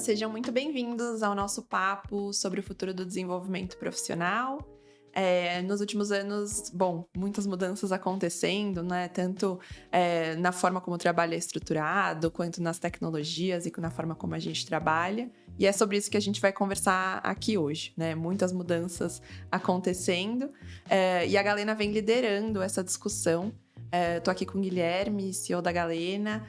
sejam muito bem-vindos ao nosso papo sobre o futuro do desenvolvimento profissional. Nos últimos anos, muitas mudanças acontecendo, né? Tanto na forma como o trabalho é estruturado, quanto nas tecnologias e na forma como a gente trabalha. E é sobre isso que a gente vai conversar aqui hoje, né? Muitas mudanças acontecendo e a Galena vem liderando essa discussão. Tô aqui com o Guilherme, CEO da Galena.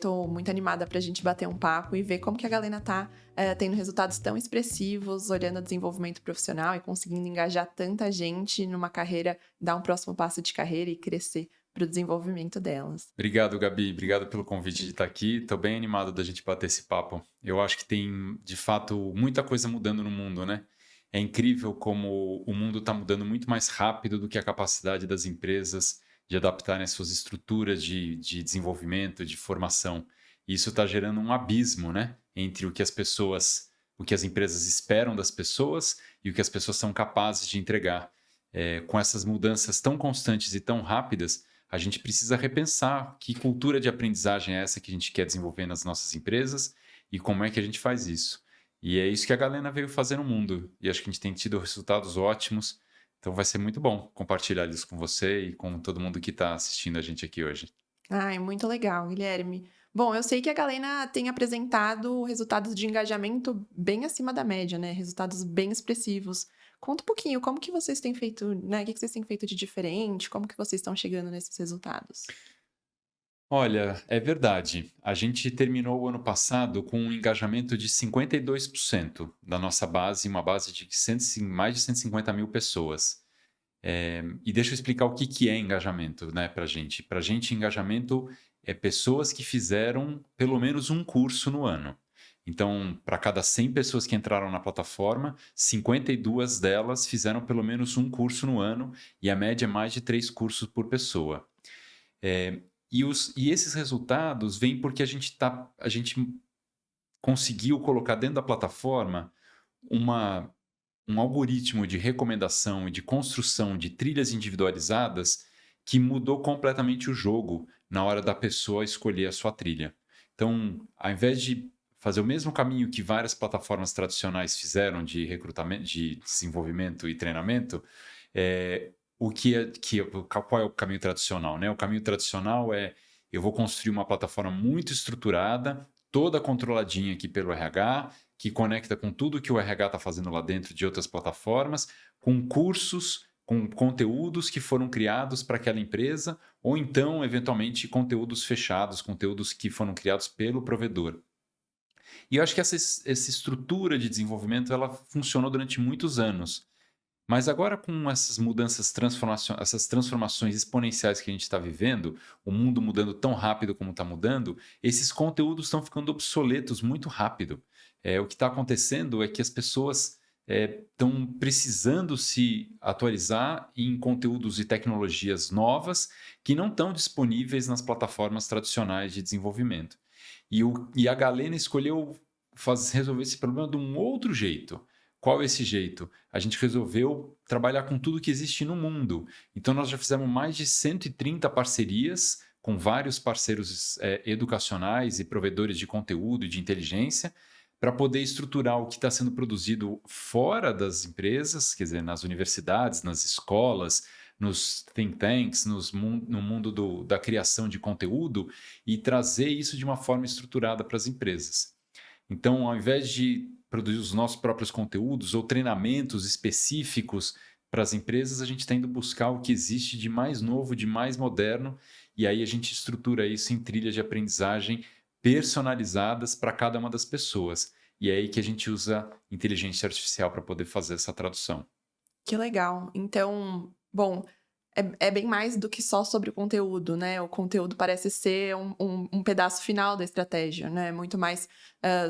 Tô muito animada pra gente bater um papo e ver como que a Galena tá tendo resultados tão expressivos, olhando o desenvolvimento profissional e conseguindo engajar tanta gente numa carreira, dar um próximo passo de carreira e crescer para o desenvolvimento delas. Obrigado, Gabi. Obrigado pelo convite de estar aqui. Estou bem animado da gente bater esse papo. Eu acho que tem, de fato, muita coisa mudando no mundo, né? É incrível como o mundo está mudando muito mais rápido do que a capacidade das empresas de adaptarem as suas estruturas de desenvolvimento, de formação. E isso está gerando um abismo, né? Entre o que as empresas esperam das pessoas e o que as pessoas são capazes de entregar. Com essas mudanças tão constantes e tão rápidas, a gente precisa repensar que cultura de aprendizagem é essa que a gente quer desenvolver nas nossas empresas e como é que a gente faz isso. E é isso que a Galena veio fazer no mundo. E acho que a gente tem tido resultados ótimos. Então vai ser muito bom compartilhar isso com você e com todo mundo que está assistindo a gente aqui hoje. Ai, muito legal, Guilherme. Bom, eu sei que a Galena tem apresentado resultados de engajamento bem acima da média, né? Resultados bem expressivos. Conta um pouquinho, como que vocês têm feito, né? O que vocês têm feito de diferente? Como que vocês estão chegando nesses resultados? Olha, é verdade. A gente terminou o ano passado com um engajamento de 52% da nossa base, uma base de mais de 150 mil pessoas. E deixa eu explicar o que é engajamento, né, para gente. Para gente, engajamento é pessoas que fizeram pelo menos um curso no ano. Então, para cada 100 pessoas que entraram na plataforma, 52 delas fizeram pelo menos um curso no ano, e a média é mais de 3 cursos por pessoa. E esses resultados vêm porque a gente conseguiu colocar dentro da plataforma um algoritmo de recomendação e de construção de trilhas individualizadas que mudou completamente o jogo na hora da pessoa escolher a sua trilha. Então, ao invés de fazer o mesmo caminho que várias plataformas tradicionais fizeram de recrutamento, de desenvolvimento e treinamento, qual é o caminho tradicional, né? O caminho tradicional é: eu vou construir uma plataforma muito estruturada, toda controladinha aqui pelo RH, que conecta com tudo que o RH está fazendo lá dentro de outras plataformas, com cursos, com conteúdos que foram criados para aquela empresa, ou então, eventualmente, conteúdos fechados, conteúdos que foram criados pelo provedor. E eu acho que essa estrutura de desenvolvimento ela funcionou durante muitos anos. Mas agora, com essas mudanças, essas transformações exponenciais que a gente está vivendo, o mundo mudando tão rápido como está mudando, esses conteúdos estão ficando obsoletos muito rápido. O que está acontecendo é que as pessoas estão precisando se atualizar em conteúdos e tecnologias novas que não estão disponíveis nas plataformas tradicionais de desenvolvimento. E a Galena escolheu resolver esse problema de um outro jeito. Qual é esse jeito? A gente resolveu trabalhar com tudo que existe no mundo. Então, nós já fizemos mais de 130 parcerias com vários parceiros educacionais e provedores de conteúdo e de inteligência para poder estruturar o que está sendo produzido fora das empresas, quer dizer, nas universidades, nas escolas, nos think tanks, no mundo da criação de conteúdo, e trazer isso de uma forma estruturada para as empresas. Então, ao invés de produzir os nossos próprios conteúdos ou treinamentos específicos para as empresas, a gente está indo buscar o que existe de mais novo, de mais moderno, e aí a gente estrutura isso em trilhas de aprendizagem personalizadas para cada uma das pessoas. E é aí que a gente usa inteligência artificial para poder fazer essa tradução. Que legal. Então, bom, é bem mais do que só sobre o conteúdo, né? O conteúdo parece ser um pedaço final da estratégia, né? Muito mais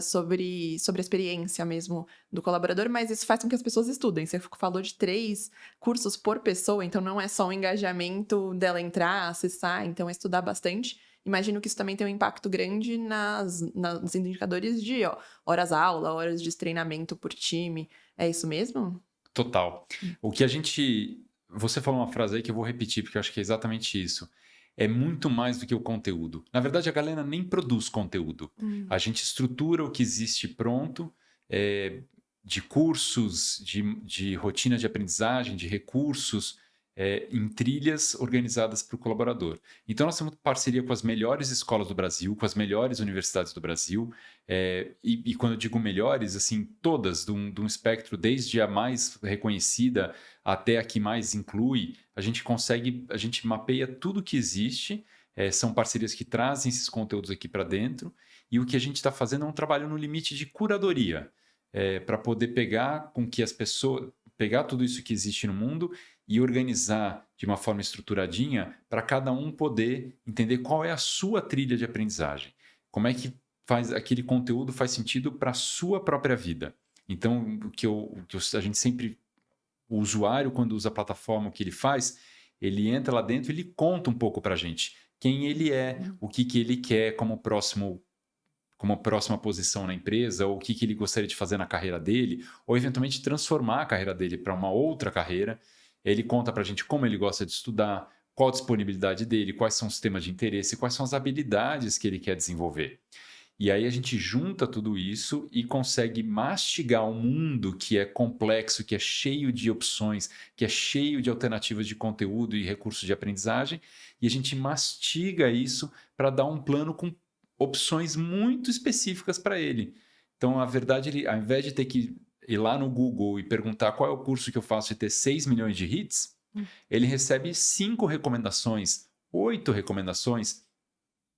sobre a experiência mesmo do colaborador, mas isso faz com que as pessoas estudem. Você falou de 3 cursos por pessoa, então não é só o engajamento dela entrar, acessar, então é estudar bastante. Imagino que isso também tem um impacto grande nos indicadores de horas-aula, horas de treinamento por time. É isso mesmo? Total. O que a gente... Você falou uma frase aí que eu vou repetir, porque eu acho que é exatamente isso. é muito mais do que o conteúdo. Na verdade, a Galena nem produz conteúdo. A gente estrutura o que existe pronto, de cursos, de rotina de aprendizagem, de recursos, em trilhas organizadas para o colaborador. Então, nós temos parceria com as melhores escolas do Brasil, com as melhores universidades do Brasil, e quando eu digo melhores, assim, todas, de um espectro, desde a mais reconhecida até a que mais inclui, a gente mapeia tudo que existe, são parcerias que trazem esses conteúdos aqui para dentro, e o que a gente está fazendo é um trabalho no limite de curadoria, para poder pegar tudo isso que existe no mundo e organizar de uma forma estruturadinha para cada um poder entender qual é a sua trilha de aprendizagem. Como é que aquele conteúdo faz sentido para a sua própria vida. Então, a gente sempre... O usuário, quando usa a plataforma, o que ele faz, ele entra lá dentro e ele conta um pouco para a gente quem ele é, o que ele quer como próxima posição na empresa, ou o que ele gostaria de fazer na carreira dele, ou eventualmente transformar a carreira dele para uma outra carreira. Ele conta para a gente como ele gosta de estudar, qual a disponibilidade dele, quais são os temas de interesse, quais são as habilidades que ele quer desenvolver. E aí a gente junta tudo isso e consegue mastigar um mundo que é complexo, que é cheio de opções, que é cheio de alternativas de conteúdo e recursos de aprendizagem, e a gente mastiga isso para dar um plano com opções muito específicas para ele. Então, na verdade, ele, ao invés de ter que ir lá no Google e perguntar qual é o curso que eu faço e ter 6 milhões de hits, ele recebe 5 recomendações, 8 recomendações,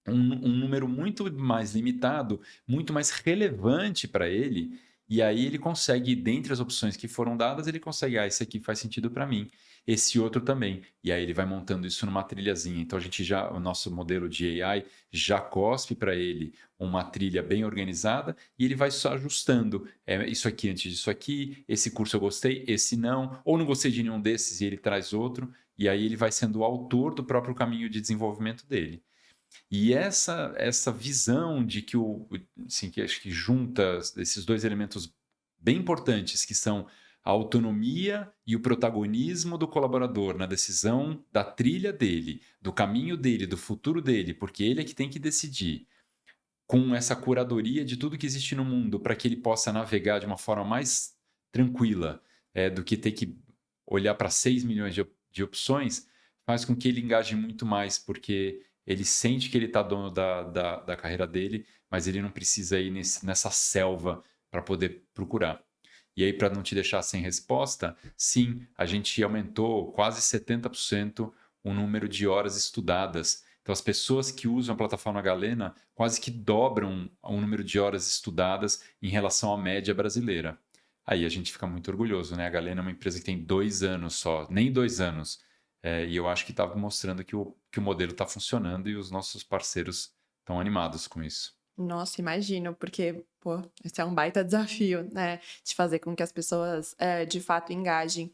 um número muito mais limitado, muito mais relevante para ele, e aí ele consegue, dentre as opções que foram dadas, ele consegue, esse aqui faz sentido para mim, esse outro também, e aí ele vai montando isso numa trilhazinha. Então o nosso modelo de AI já cospe para ele uma trilha bem organizada, e ele vai só ajustando, isso aqui antes disso aqui, esse curso eu gostei, esse não, ou não gostei de nenhum desses e ele traz outro, e aí ele vai sendo o autor do próprio caminho de desenvolvimento dele. E essa visão de que que acho que junta esses dois elementos bem importantes, que são a autonomia e o protagonismo do colaborador na decisão da trilha dele, do caminho dele, do futuro dele, porque ele é que tem que decidir, com essa curadoria de tudo que existe no mundo, para que ele possa navegar de uma forma mais tranquila, do que ter que olhar para 6 milhões de opções, faz com que ele engaje muito mais, porque ele sente que ele está dono da carreira dele, mas ele não precisa ir nessa selva para poder procurar. E aí, para não te deixar sem resposta, sim, a gente aumentou quase 70% o número de horas estudadas. Então, as pessoas que usam a plataforma Galena quase que dobram o número de horas estudadas em relação à média brasileira. Aí a gente fica muito orgulhoso, né? A Galena é uma empresa que tem 2 anos só, nem 2 anos. E eu acho que estava mostrando que o modelo está funcionando e os nossos parceiros estão animados com isso. Nossa, imagino, porque, pô, esse é um baita desafio, né? De fazer com que as pessoas, de fato, engajem.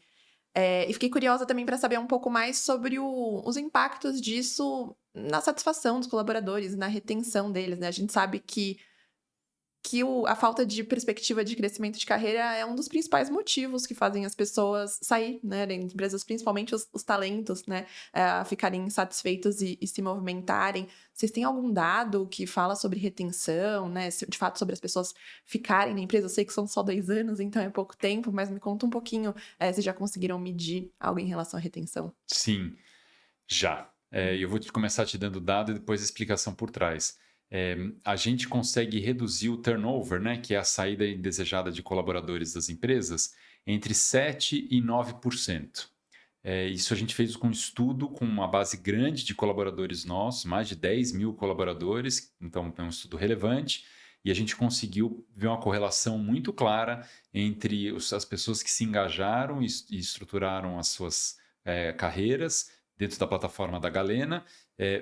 E fiquei curiosa também para saber um pouco mais sobre os impactos disso na satisfação dos colaboradores, na retenção deles, né? A gente sabe que a falta de perspectiva de crescimento de carreira é um dos principais motivos que fazem as pessoas sair, né, das empresas, principalmente os talentos, né, a ficarem insatisfeitos e se movimentarem. Vocês têm algum dado que fala sobre retenção, né, de fato sobre as pessoas ficarem na empresa? Eu sei que são só 2 anos, então é pouco tempo, mas me conta um pouquinho, se já conseguiram medir algo em relação à retenção. Sim, já. Eu vou começar te dando dado e depois a explicação por trás. A gente consegue reduzir o turnover, né, que é a saída indesejada de colaboradores das empresas, entre 7% e 9%. Isso a gente fez com um estudo com uma base grande de colaboradores nossos, mais de 10 mil colaboradores, então é um estudo relevante, e a gente conseguiu ver uma correlação muito clara entre as pessoas que se engajaram e estruturaram as suas carreiras dentro da plataforma da Galena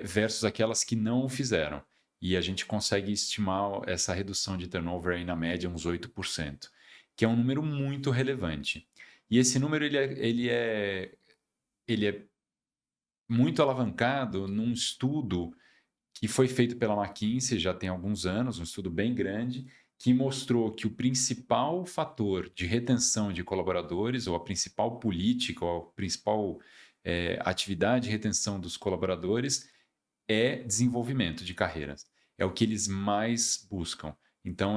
versus aquelas que não o fizeram. E a gente consegue estimar essa redução de turnover aí na média uns 8%, que é um número muito relevante. E esse número ele é muito alavancado num estudo que foi feito pela McKinsey já tem alguns anos, um estudo bem grande, que mostrou que o principal fator de retenção de colaboradores, ou a principal política, ou a principal atividade de retenção dos colaboradores, é desenvolvimento de carreiras. É o que eles mais buscam. Então,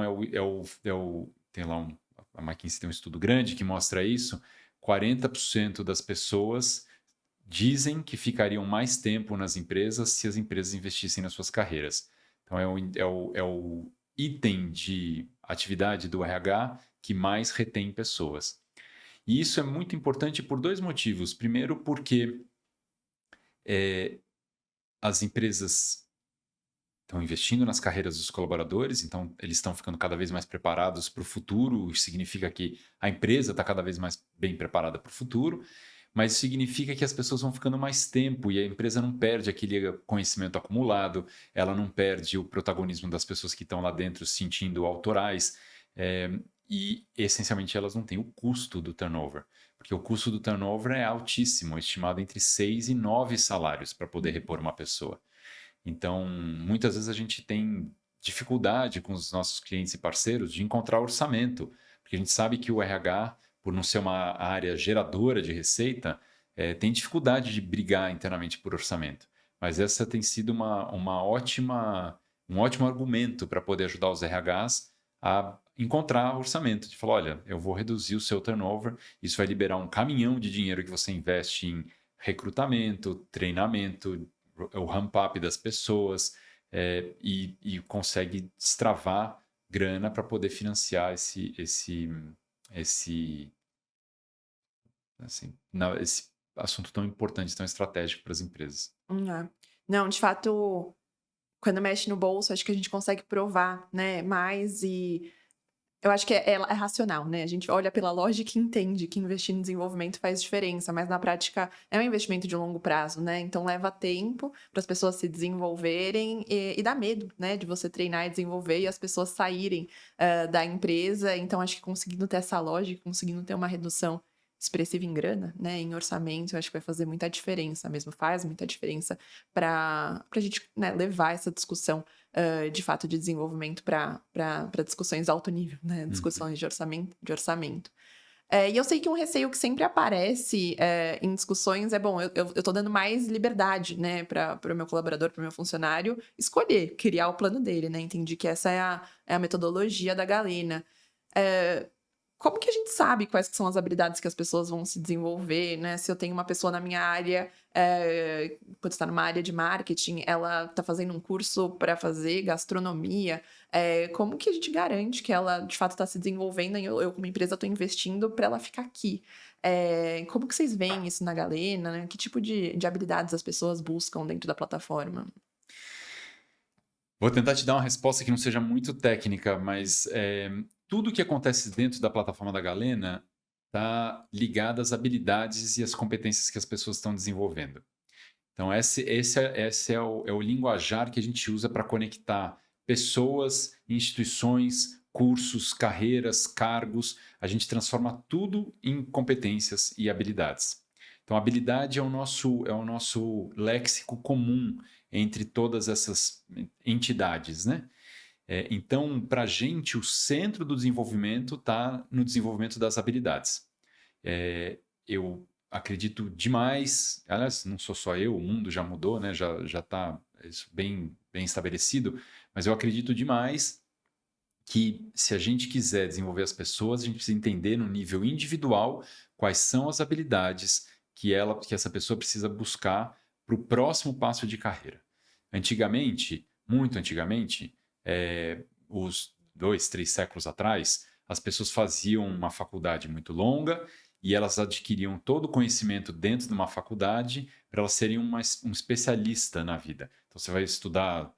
tem lá a McKinsey tem um estudo grande que mostra isso. 40% das pessoas dizem que ficariam mais tempo nas empresas se as empresas investissem nas suas carreiras. Então, é o item de atividade do RH que mais retém pessoas. E isso é muito importante por dois motivos. Primeiro, porque as empresas estão investindo nas carreiras dos colaboradores, então eles estão ficando cada vez mais preparados para o futuro, isso significa que a empresa está cada vez mais bem preparada para o futuro, mas isso significa que as pessoas vão ficando mais tempo e a empresa não perde aquele conhecimento acumulado, ela não perde o protagonismo das pessoas que estão lá dentro se sentindo autorais, e essencialmente elas não têm o custo do turnover, porque o custo do turnover é altíssimo, estimado entre 6 e 9 salários para poder repor uma pessoa. Então, muitas vezes a gente tem dificuldade com os nossos clientes e parceiros de encontrar orçamento, porque a gente sabe que o RH, por não ser uma área geradora de receita, tem dificuldade de brigar internamente por orçamento. Mas essa tem sido um ótimo argumento para poder ajudar os RHs a encontrar orçamento, de falar, olha, eu vou reduzir o seu turnover, isso vai liberar um caminhão de dinheiro que você investe em recrutamento, treinamento, o ramp-up das pessoas e consegue destravar grana para poder financiar esse assunto tão importante, tão estratégico para as empresas. Não, de fato, quando mexe no bolso, acho que a gente consegue provar, né, mais e eu acho que é racional, né? A gente olha pela lógica e entende que investir em desenvolvimento faz diferença, mas na prática é um investimento de longo prazo, né? Então leva tempo para as pessoas se desenvolverem e dá medo, né? De você treinar e desenvolver e as pessoas saírem da empresa. Então acho que conseguindo ter essa lógica, conseguindo ter uma redução expressiva em grana, né? Em orçamento, eu acho que vai fazer muita diferença mesmo, faz muita diferença para a gente, né, levar essa discussão de fato de desenvolvimento para discussões de alto nível, né? Discussões de orçamento. E eu sei que um receio que sempre aparece em discussões é, bom, eu tô dando mais liberdade, né, para o meu colaborador, para o meu funcionário, escolher, criar o plano dele, né? Entendi que essa é a metodologia da Galena. Como que a gente sabe quais que são as habilidades que as pessoas vão se desenvolver, né? Se eu tenho uma pessoa na minha área, pode estar numa área de marketing, ela está fazendo um curso para fazer gastronomia, como que a gente garante que ela, de fato, está se desenvolvendo e eu como empresa, estou investindo para ela ficar aqui? Como que vocês veem isso na Galena, né? Que tipo de habilidades as pessoas buscam dentro da plataforma? Vou tentar te dar uma resposta que não seja muito técnica, mas tudo que acontece dentro da plataforma da Galena está ligado às habilidades e às competências que as pessoas estão desenvolvendo. Então, esse é o linguajar que a gente usa para conectar pessoas, instituições, cursos, carreiras, cargos. A gente transforma tudo em competências e habilidades. Então, a habilidade é o nosso léxico comum entre todas essas entidades, né? Então, para a gente, o centro do desenvolvimento está no desenvolvimento das habilidades. Eu acredito demais, aliás, não sou só eu, o mundo já mudou, né? Já está isso bem estabelecido, mas eu acredito demais que se a gente quiser desenvolver as pessoas, a gente precisa entender no nível individual quais são as habilidades que essa pessoa precisa buscar para o próximo passo de carreira. Antigamente, muito antigamente, os 2, 3 séculos atrás, as pessoas faziam uma faculdade muito longa e elas adquiriam todo o conhecimento dentro de uma faculdade para elas serem um especialista na vida. Então, você vai estudar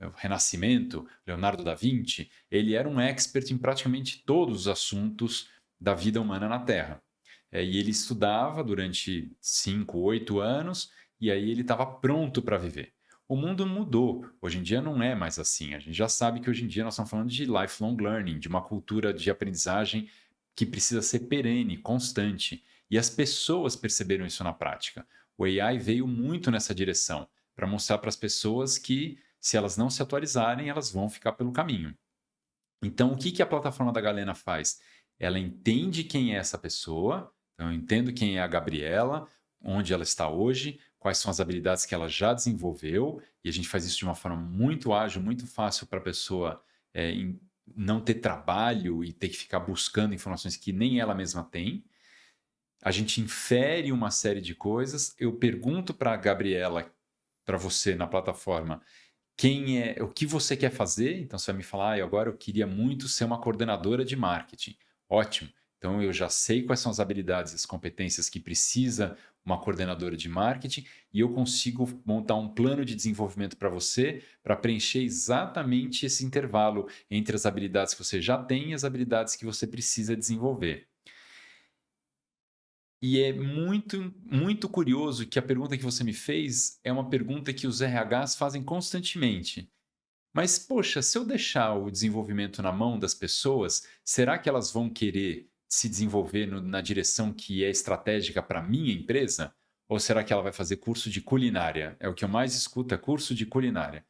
o Renascimento, Leonardo da Vinci, ele era um expert em praticamente todos os assuntos da vida humana na Terra. E ele estudava durante 5, 8 anos e aí ele estava pronto para viver. O mundo mudou. Hoje em dia não é mais assim. A gente já sabe que hoje em dia nós estamos falando de lifelong learning, de uma cultura de aprendizagem que precisa ser perene, constante. E as pessoas perceberam isso na prática. O AI veio muito nessa direção, para mostrar para as pessoas que, se elas não se atualizarem, elas vão ficar pelo caminho. Então, o que a plataforma da Galena faz? Ela entende quem é essa pessoa, então eu entendo quem é a Gabriela, onde ela está hoje, quais são as habilidades que ela já desenvolveu, e a gente faz isso de uma forma muito ágil, muito fácil para a pessoa não ter trabalho e ter que ficar buscando informações que nem ela mesma tem. A gente infere uma série de coisas. Eu pergunto para a Gabriela, para você na plataforma, o que você quer fazer. Então você vai me falar, agora eu queria muito ser uma coordenadora de marketing. Ótimo. Então eu já sei quais são as habilidades e as competências que precisa uma coordenadora de marketing e eu consigo montar um plano de desenvolvimento para você para preencher exatamente esse intervalo entre as habilidades que você já tem e as habilidades que você precisa desenvolver. E é muito, muito curioso que a pergunta que você me fez é uma pergunta que os RHs fazem constantemente. Mas, poxa, se eu deixar o desenvolvimento na mão das pessoas, será que elas vão querer se desenvolver na direção que é estratégica para a minha empresa? Ou será que ela vai fazer curso de culinária? É o que eu mais escuto, é curso de culinária.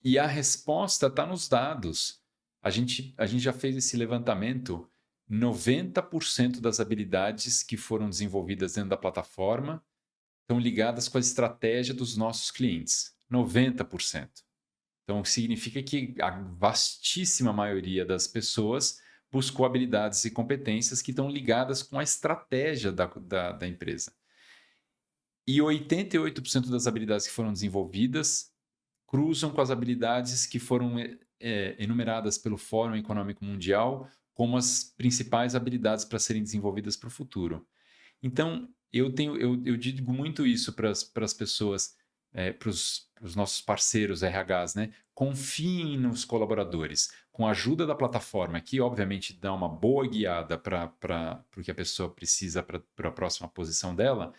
E a resposta está nos dados. A gente já fez esse levantamento. 90% das habilidades que foram desenvolvidas dentro da plataforma estão ligadas com a estratégia dos nossos clientes. 90%. Então, significa que a vastíssima maioria das pessoas buscou habilidades e competências que estão ligadas com a estratégia da empresa. E 88% das habilidades que foram desenvolvidas cruzam com as habilidades que foram enumeradas pelo Fórum Econômico Mundial como as principais habilidades para serem desenvolvidas para o futuro. Então, eu digo muito isso para as pessoas, para os nossos parceiros RHs, né? Confiem nos colaboradores. Com a ajuda da plataforma, que obviamente dá uma boa guiada para o que a pessoa precisa para a próxima posição dela,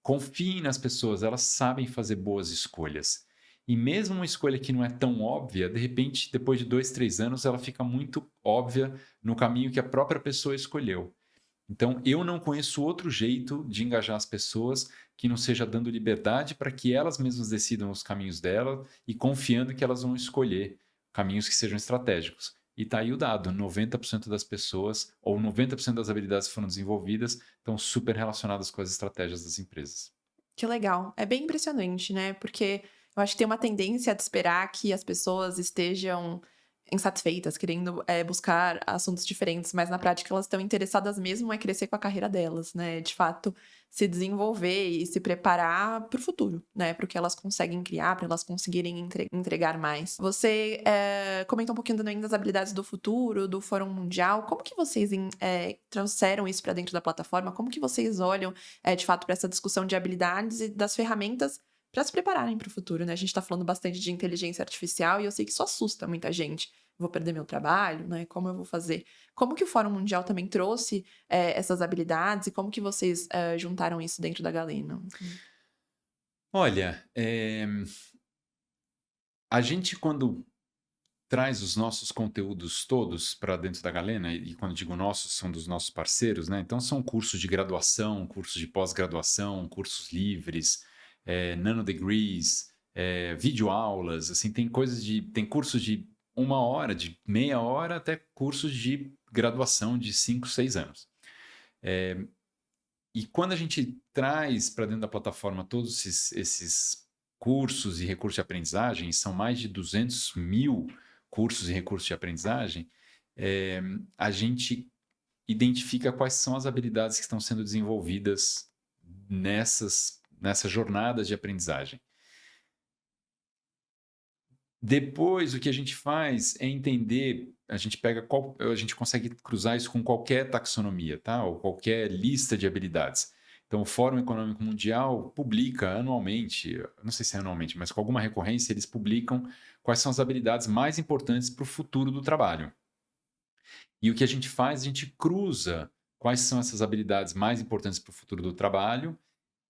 confiem nas pessoas, elas sabem fazer boas escolhas. E mesmo uma escolha que não é tão óbvia, de repente, depois de 2, 3 anos, ela fica muito óbvia no caminho que a própria pessoa escolheu. Então, eu não conheço outro jeito de engajar as pessoas que não seja dando liberdade para que elas mesmas decidam os caminhos dela e confiando que elas vão escolher caminhos que sejam estratégicos. E está aí o dado, 90% das pessoas ou 90% das habilidades que foram desenvolvidas estão super relacionadas com as estratégias das empresas. Que legal. É bem impressionante, né? Porque eu acho que tem uma tendência de esperar que as pessoas estejam insatisfeitas, querendo buscar assuntos diferentes, mas na prática elas estão interessadas mesmo em crescer com a carreira delas, né? De fato, se desenvolver e se preparar para o futuro, né? Para o que elas conseguem criar, para elas conseguirem entregar mais. Você comentou um pouquinho também das habilidades do futuro, do Fórum Mundial. Como que vocês trouxeram isso para dentro da plataforma? Como que vocês olham, de fato, para essa discussão de habilidades e das ferramentas para se prepararem para o futuro, né? A gente está falando bastante de inteligência artificial e eu sei que isso assusta muita gente. Vou perder meu trabalho, né? Como eu vou fazer? Como que o Fórum Mundial também trouxe essas habilidades e como que vocês juntaram isso dentro da Galena? Olha, a gente quando traz os nossos conteúdos todos para dentro da Galena, e quando digo nossos, são dos nossos parceiros, né? Então são cursos de graduação, cursos de pós-graduação, cursos livres, nanodegrees, videoaulas, assim, tem cursos de 1 hora, de meia hora, até cursos de graduação de 5, 6 anos. E quando a gente traz para dentro da plataforma todos esses cursos e recursos de aprendizagem, são mais de 200 mil cursos e recursos de aprendizagem, a gente identifica quais são as habilidades que estão sendo desenvolvidas nessas jornadas de aprendizagem. Depois, o que a gente faz é entender, a gente consegue cruzar isso com qualquer taxonomia, tá? Ou qualquer lista de habilidades. Então, o Fórum Econômico Mundial publica anualmente, não sei se é anualmente, mas com alguma recorrência, eles publicam quais são as habilidades mais importantes para o futuro do trabalho. E o que a gente faz, a gente cruza quais são essas habilidades mais importantes para o futuro do trabalho,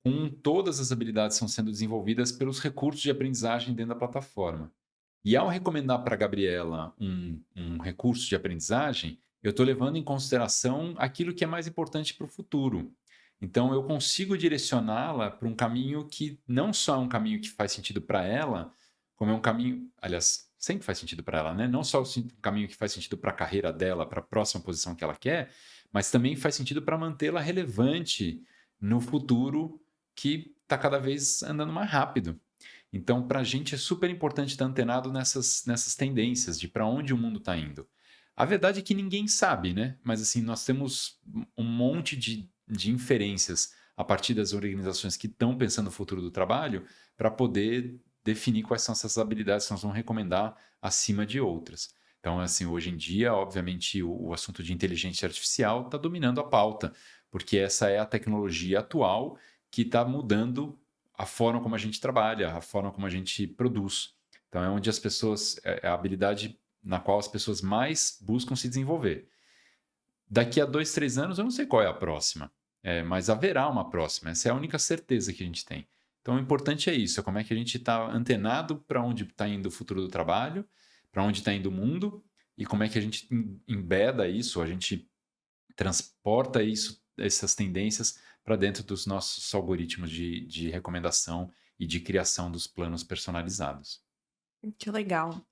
com todas as habilidades que estão sendo desenvolvidas pelos recursos de aprendizagem dentro da plataforma. E ao recomendar para a Gabriela um recurso de aprendizagem, eu estou levando em consideração aquilo que é mais importante para o futuro. Então, eu consigo direcioná-la para um caminho que não só é um caminho que faz sentido para ela, como é um caminho, aliás, sempre faz sentido para ela, né? Não só um caminho que faz sentido para a carreira dela, para a próxima posição que ela quer, mas também faz sentido para mantê-la relevante no futuro que está cada vez andando mais rápido. Então, para a gente é super importante estar antenado nessas tendências de para onde o mundo está indo. A verdade é que ninguém sabe, né? Mas assim, nós temos um monte de inferências a partir das organizações que estão pensando no futuro do trabalho para poder definir quais são essas habilidades que nós vamos recomendar acima de outras. Então, assim, hoje em dia, obviamente, o assunto de inteligência artificial está dominando a pauta, porque essa é a tecnologia atual que está mudando a forma como a gente trabalha, a forma como a gente produz. Então, é onde as pessoas, é a habilidade na qual as pessoas mais buscam se desenvolver. Daqui a 2, 3 anos, eu não sei qual é a próxima, mas haverá uma próxima. Essa é a única certeza que a gente tem. Então, o importante é isso, é como é que a gente está antenado para onde está indo o futuro do trabalho, para onde está indo o mundo, e como é que a gente embeda isso, a gente transporta isso, essas tendências para dentro dos nossos algoritmos de recomendação e de criação dos planos personalizados. Que legal.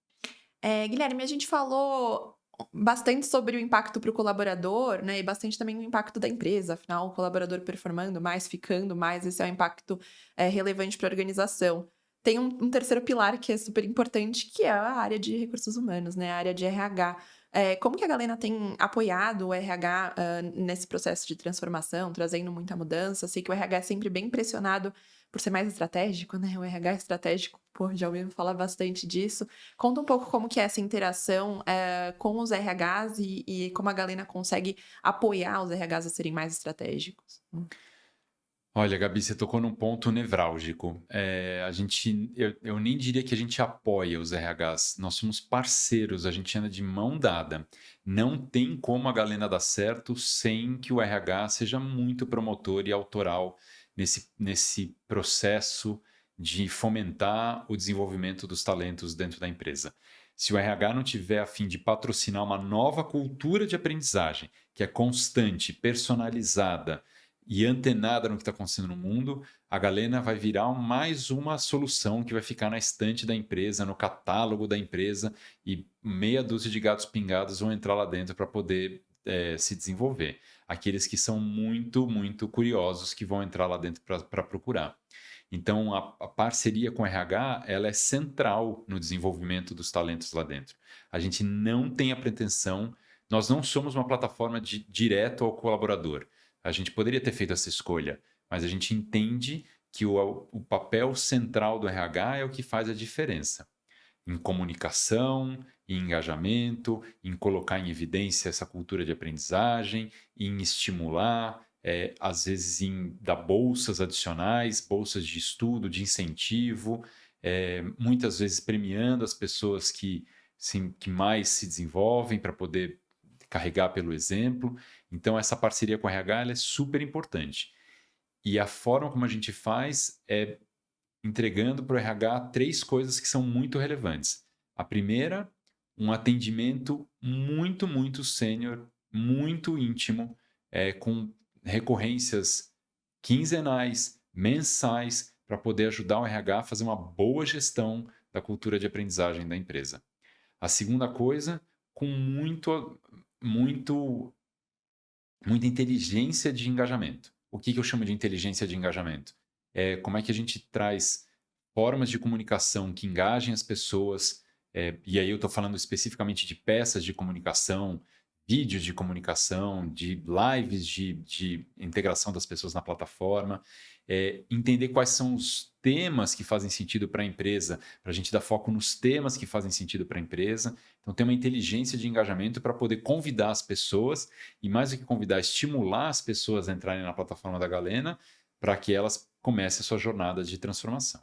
Guilherme, a gente falou bastante sobre o impacto para o colaborador, né? E bastante também o impacto da empresa. Afinal, o colaborador performando mais, ficando mais, esse é um impacto relevante para a organização. Tem um terceiro pilar que é super importante, que é a área de recursos humanos, né? A área de RH. Como que a Galena tem apoiado o RH nesse processo de transformação, trazendo muita mudança? Sei que o RH é sempre bem pressionado por ser mais estratégico, né? O RH estratégico, pô, já ouvi falar bastante disso. Conta um pouco como que é essa interação com os RHs e como a Galena consegue apoiar os RHs a serem mais estratégicos. Olha, Gabi, você tocou num ponto nevrálgico. Eu nem diria que a gente apoia os RHs, nós somos parceiros, a gente anda de mão dada. Não tem como a Galena dar certo sem que o RH seja muito promotor e autoral nesse processo de fomentar o desenvolvimento dos talentos dentro da empresa. Se o RH não tiver a fim de patrocinar uma nova cultura de aprendizagem, que é constante, personalizada, e antenada no que está acontecendo no mundo, a Galena vai virar mais uma solução que vai ficar na estante da empresa, no catálogo da empresa, e meia dúzia de gatos pingados vão entrar lá dentro para poder se desenvolver. Aqueles que são muito, muito curiosos que vão entrar lá dentro para procurar. Então, a parceria com o RH ela é central no desenvolvimento dos talentos lá dentro. A gente não tem a pretensão, nós não somos uma plataforma direto ao colaborador. A gente poderia ter feito essa escolha, mas a gente entende que o papel central do RH é o que faz a diferença. Em comunicação, em engajamento, em colocar em evidência essa cultura de aprendizagem, em estimular, às vezes em dar bolsas adicionais, bolsas de estudo, de incentivo, muitas vezes premiando as pessoas que mais se desenvolvem para poder carregar pelo exemplo. Então, essa parceria com a RH ela é super importante. E a forma como a gente faz é entregando para o RH 3 coisas que são muito relevantes. A primeira, um atendimento muito, muito sênior, muito íntimo, com recorrências quinzenais, mensais, para poder ajudar o RH a fazer uma boa gestão da cultura de aprendizagem da empresa. A segunda coisa, com muito muita inteligência de engajamento. O que eu chamo de inteligência de engajamento? Como é que a gente traz formas de comunicação que engajem as pessoas, e aí eu estou falando especificamente de peças de comunicação, vídeos de comunicação, de lives de integração das pessoas na plataforma, entender quais são os temas que fazem sentido para a empresa, para a gente dar foco nos temas que fazem sentido para a empresa. Então, ter uma inteligência de engajamento para poder convidar as pessoas e, mais do que convidar, estimular as pessoas a entrarem na plataforma da Galena para que elas comecem a sua jornada de transformação.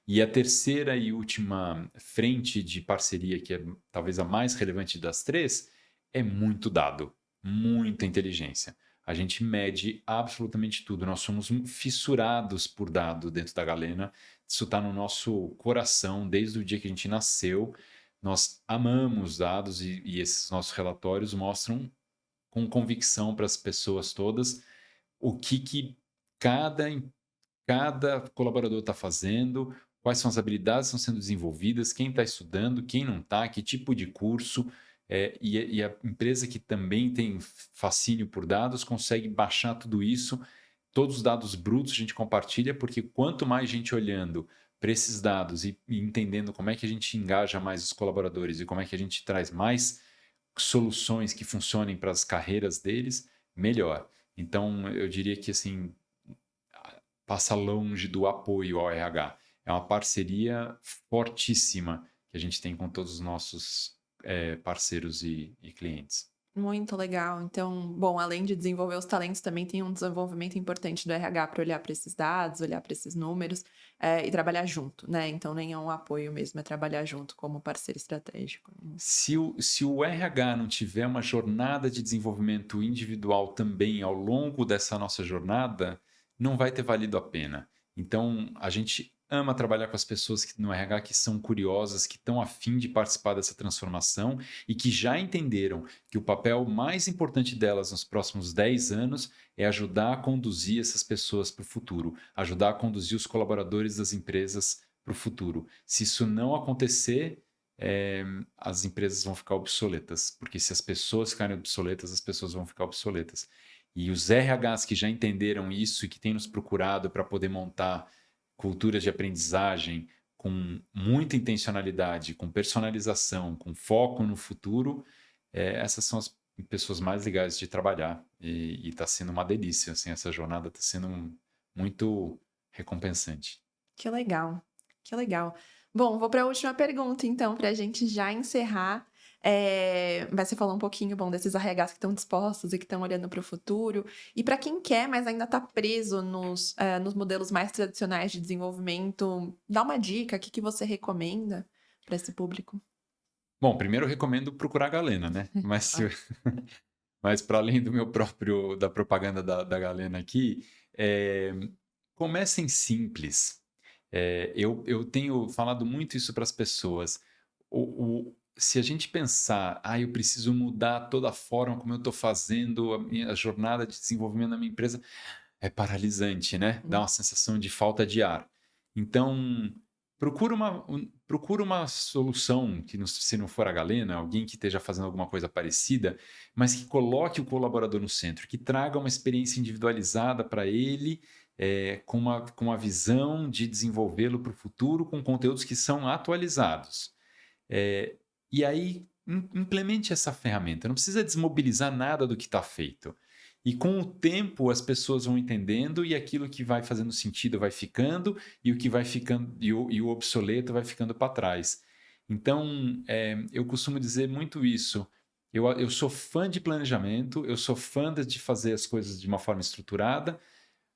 E a terceira e última frente de parceria, que é talvez a mais relevante das 3, é muito dado, muita inteligência. A gente mede absolutamente tudo. Nós somos fissurados por dado dentro da Galena. Isso está no nosso coração desde o dia que a gente nasceu. Nós amamos dados e esses nossos relatórios mostram com convicção para as pessoas todas o que cada colaborador está fazendo, quais são as habilidades que estão sendo desenvolvidas, quem está estudando, quem não está, que tipo de curso. E a empresa que também tem fascínio por dados consegue baixar tudo isso todos os dados brutos a gente compartilha, porque quanto mais gente olhando para esses dados e entendendo como é que a gente engaja mais os colaboradores e como é que a gente traz mais soluções que funcionem para as carreiras deles, melhor. Então, eu diria que assim, passa longe do apoio ao RH. É uma parceria fortíssima que a gente tem com todos os nossos parceiros e clientes. Muito legal. Então, bom, além de desenvolver os talentos, também tem um desenvolvimento importante do RH para olhar para esses dados, olhar para esses números, e trabalhar junto, né? Então, nem é um apoio mesmo, é trabalhar junto como parceiro estratégico. Se o RH não tiver uma jornada de desenvolvimento individual também ao longo dessa nossa jornada, não vai ter valido a pena. Então, a gente ama trabalhar com as pessoas no RH que são curiosas, que estão a fim de participar dessa transformação e que já entenderam que o papel mais importante delas nos próximos 10 anos é ajudar a conduzir essas pessoas para o futuro, ajudar a conduzir os colaboradores das empresas para o futuro. Se isso não acontecer, as empresas vão ficar obsoletas, porque se as pessoas ficarem obsoletas, as pessoas vão ficar obsoletas. E os RHs que já entenderam isso e que têm nos procurado para poder montar culturas de aprendizagem com muita intencionalidade, com personalização, com foco no futuro, essas são as pessoas mais legais de trabalhar. E está sendo uma delícia, assim, essa jornada está sendo muito recompensante. Que legal, que legal. Bom, vou para a última pergunta, então, para a gente já encerrar. Mas você falou um pouquinho, bom, desses RHs que estão dispostos e que estão olhando para o futuro. E para quem quer, mas ainda está preso nos modelos mais tradicionais de desenvolvimento, dá uma dica, o que você recomenda para esse público? Bom, primeiro eu recomendo procurar a Galena, né? Mas para além do da propaganda da Galena aqui, comecem simples. Eu tenho falado muito isso para as pessoas. Se a gente pensar, eu preciso mudar toda a forma como eu estou fazendo a jornada de desenvolvimento da minha empresa, é paralisante, né? Dá uma sensação de falta de ar. Então, procura uma solução, que se não for a Galena, alguém que esteja fazendo alguma coisa parecida, mas que coloque o colaborador no centro, que traga uma experiência individualizada para ele, com uma visão de desenvolvê-lo para o futuro, com conteúdos que são atualizados. E aí, implemente essa ferramenta. Não precisa desmobilizar nada do que está feito. E com o tempo, as pessoas vão entendendo e aquilo que vai fazendo sentido vai ficando e o que vai ficando e o obsoleto vai ficando para trás. Então, eu costumo dizer muito isso. Eu sou fã de planejamento, eu sou fã de fazer as coisas de uma forma estruturada,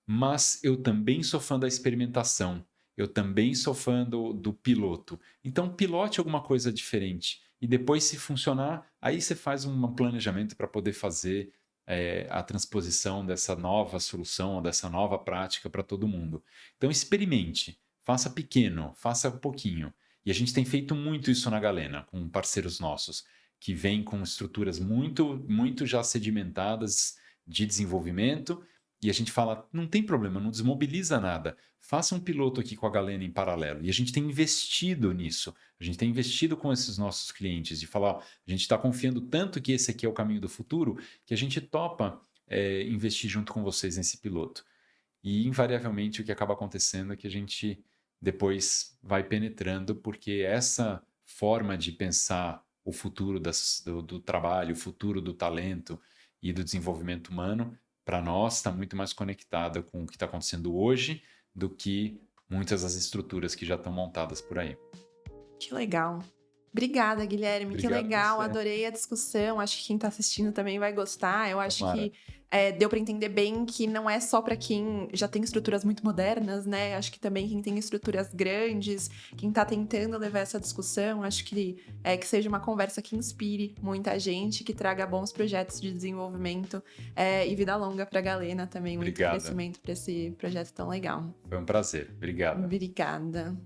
mas eu também sou fã da experimentação. Eu também sou fã do piloto. Então, pilote alguma coisa diferente. E depois, se funcionar, aí você faz um planejamento para poder fazer a transposição dessa nova solução, dessa nova prática para todo mundo. Então, experimente. Faça pequeno, faça pouquinho. E a gente tem feito muito isso na Galena, com parceiros nossos, que vêm com estruturas muito, muito já sedimentadas de desenvolvimento. E a gente fala, não tem problema, não desmobiliza nada. Faça um piloto aqui com a Galena em paralelo. E a gente tem investido nisso. A gente tem investido com esses nossos clientes, de falar, a gente está confiando tanto que esse aqui é o caminho do futuro, que a gente topa investir junto com vocês nesse piloto. E, invariavelmente, o que acaba acontecendo é que a gente depois vai penetrando, porque essa forma de pensar o futuro do trabalho, o futuro do talento e do desenvolvimento humano, para nós, está muito mais conectada com o que está acontecendo hoje do que muitas das estruturas que já estão montadas por aí. Que legal. Obrigada, Guilherme. Obrigado, que legal. você. Adorei a discussão. Acho que quem está assistindo também vai gostar. Eu acho Tomara. que deu para entender bem que não é só para quem já tem estruturas muito modernas, né? Acho que também quem tem estruturas grandes, quem está tentando levar essa discussão, acho que seja uma conversa que inspire muita gente, que traga bons projetos de desenvolvimento e vida longa para a Galena também. Muito Obrigada. crescimento para esse projeto tão legal. Foi um prazer. Obrigado. Obrigada.